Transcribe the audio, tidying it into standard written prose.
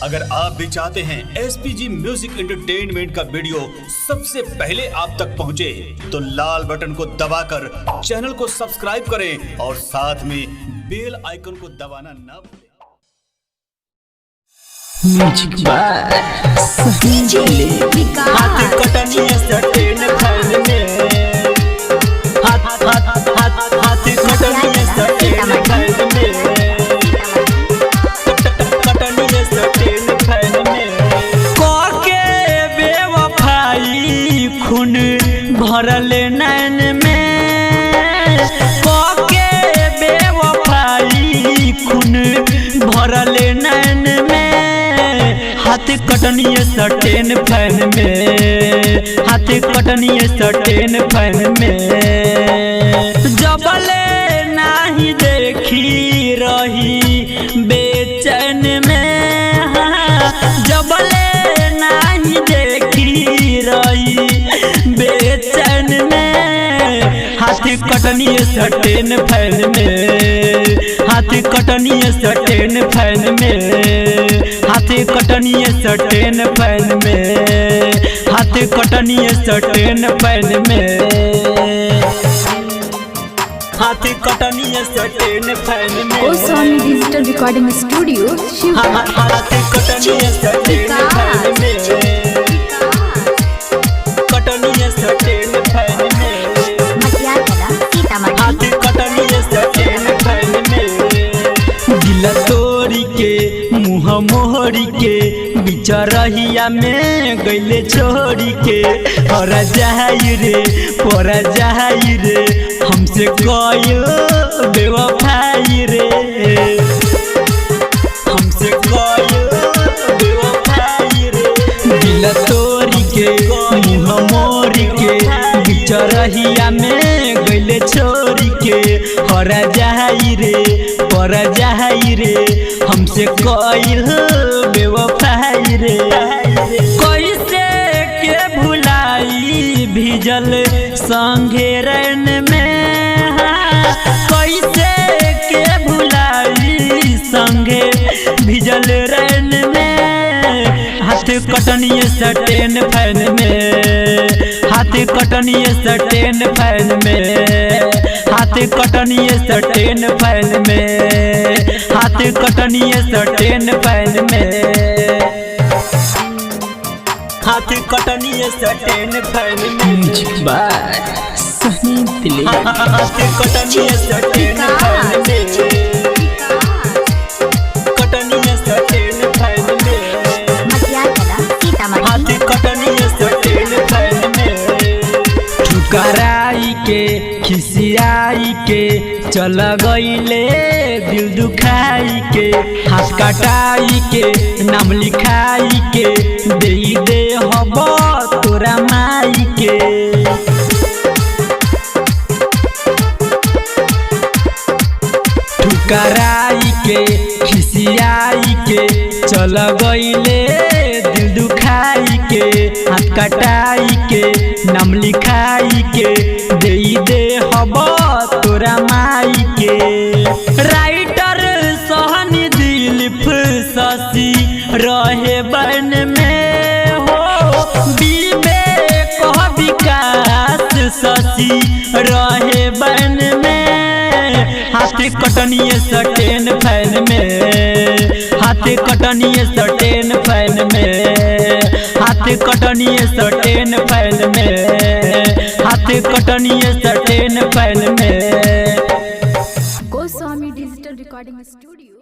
अगर आप भी चाहते हैं SPG म्यूजिक एंटरटेनमेंट का वीडियो सबसे पहले आप तक पहुंचे, तो लाल बटन को दबाकर चैनल को सब्सक्राइब करें और साथ में बेल आइकन को दबाना ना भूलें। म्यूजिक बाय हाथ कटनी सटेन फैल में हाथ कटनी सटेन फैल में कटनी सटेन फैल में कोके बेवफाई खून भरल नैन में कोके बेवफाई खून भरल नैन में हाथ कटनी सटेन फैन में हाथ कटनी सटेन फैन में जबले नाही देखी रही बेचैन में जबले नाही देखी रही बेचैन में हाथ कटनी सटेन फैन में हाथ कटनी सटेन फैन में हाथ कटनी सटेन फैन में हाथ कटनी सटेन फैन में हाथ कटनी सटेन फैन में Goswami digital recording studio Sheohar. हाथ कटनी सटेन फैन में कटनी सटेन फैन में हाथ कटनी सटेन फैन में दिल तोड़ी के मुँह मोहरी के बिचरहिया में गईले छोड़ी के और जाई रे हमसे कयो बेवफाई रे हमसे कयो बेवफाई रे दिल तोड़ी के मुँह मोरी के बिचरहिया में गईले छोड़ी के और जाई रे हमसे कयो बेवफाई रे कैसे के भुलाई भिजल संगे रैन में कैसे के भुलाई संगे भिजल रैन में हाथ कटनी सटेन फैन में हाथ कटनी सटेन फैन में हाथ कटनी सटेन फैन में हाथ कटनी सटेन फैन में हाथ कटनी सटेन फैन में म्यूजिक बाय सनी दिले हाथ कटनी सटेन फैन में कटनी सटेन फैन में हाथ कटनी सटेन फैन में ठुकराई के खिसियाई के चल गईले दिल दुखाई के हाथ कटाई के नाम लिखाई के दे हब तोरा माई के ठुकराई के खिसियाई के चल गईले दिल दुखाई के हाथ कटाई के नाम लिखाई के दे हब तोरा माई के राइटर सहनी दिलीप शशि रहे बन में हो विवेक विकास शशि रहे बन में हाथ कटनी सटेन फैन में हाथ कटनी सटेन फैन में हाथ कटनी सटेन फैन में हाथ कटनी सटेन फैन में गोस्वामी डिजिटल रिकॉर्डिंग स्टूडियो।